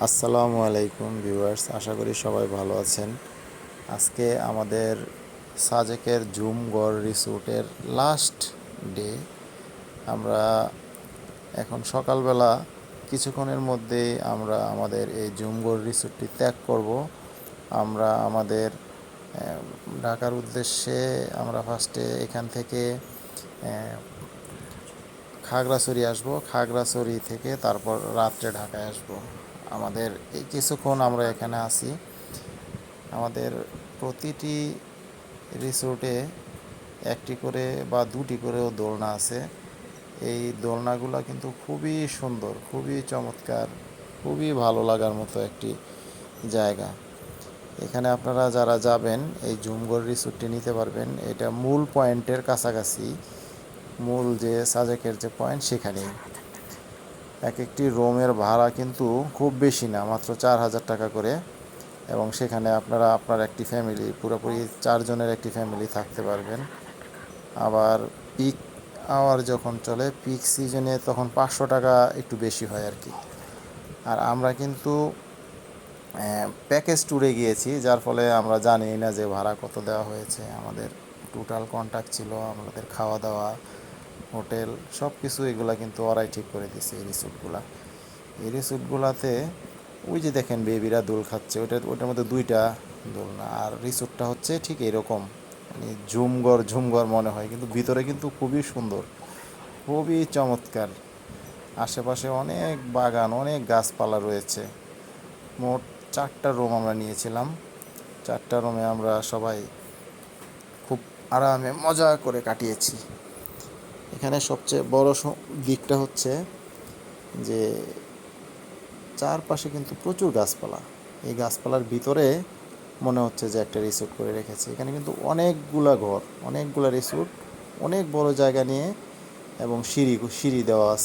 আসসালামু আলাইকুম ভিউয়ার্স, আশা করি সবাই ভালো আছেন। আজকে আমাদের সাজেকের ঝুমঘর রিসোর্টের লাস্ট ডে। আমরা এখন সকালবেলা কিছুক্ষণের মধ্যেই আমরা আমাদের এই ঝুমঘর রিসোর্টটি ত্যাগ করব। আমরা আমাদের ঢাকার উদ্দেশ্যে আমরা ফার্স্টে এখান থেকে খাগড়াছড়ি আসব, খাগড়াছড়ি থেকে তারপর রাত্রে ঢাকায় আসব। আমাদের এই কিছুক্ষণ আমরা এখানে আছি। আমাদের প্রতিটি রিসোর্টে একটি করে বা দুটি করেও দোলনা আছে। এই দোলনাগুলো কিন্তু খুবই সুন্দর, খুবই চমৎকার, খুবই ভালো লাগার মতো একটি জায়গা। এখানে আপনারা যারা যাবেন এই ঝুমঘর রিসোর্টটি নিতে পারবেন। এটা মূল পয়েন্টের কাছাকাছি, মূল যে সাজেকের যে পয়েন্ট সেখানেই। এক একটি রুমের ভাড়া কিন্তু খুব বেশি না, মাত্র 4,000 টাকা করে। এবং সেখানে আপনারা আপনার একটি ফ্যামিলি, পুরোপুরি 4 জনের একটি ফ্যামিলি থাকতে পারবেন। আবার পিক আওয়ার যখন চলে, পিক সিজনে তখন 500 টাকা একটু বেশি হয় আর কি। আর আমরা কিন্তু প্যাকেজ ট্যুরে গিয়েছি, যার ফলে আমরা জানি না যে ভাড়া কত দেওয়া হয়েছে। আমাদের টোটাল কন্ট্যাক্ট ছিল, আমাদের খাওয়া দাওয়া, হোটেল, সব কিছু এগুলা কিন্তু ওরাই ঠিক করে দিছে। এই রিসোর্টগুলাতে ওই যে দেখেন বেবিরা দোল খাচ্ছে, ওইটার মধ্যে 2টা দোলনা। আর রিসোর্টটা হচ্ছে ঠিক এরকম, মানে ঝুমঘর ঝুমঘর মনে হয়, কিন্তু ভিতরে কিন্তু খুবই সুন্দর, খুবই চমৎকার। আশেপাশে অনেক বাগান, অনেক গাছপালা রয়েছে। মোট 4টা রুম আমরা নিয়েছিলাম। 4টা রুমে আমরা সবাই খুব আরামে মজা করে কাটিয়েছি। এখানে সবচেয়ে বড় দিকটা হচ্ছে যে চারপাশে কিন্তু প্রচুর গাছপালা। এই গাছপালার ভিতরে মনে হচ্ছে যে একটা রিসোর্ট করে রেখেছে। এখানে কিন্তু অনেকগুলা ঘর, অনেকগুলা রিসোর্ট, অনেক বড় জায়গা নিয়ে, এবং সিঁড়ি দেওয়া আছে।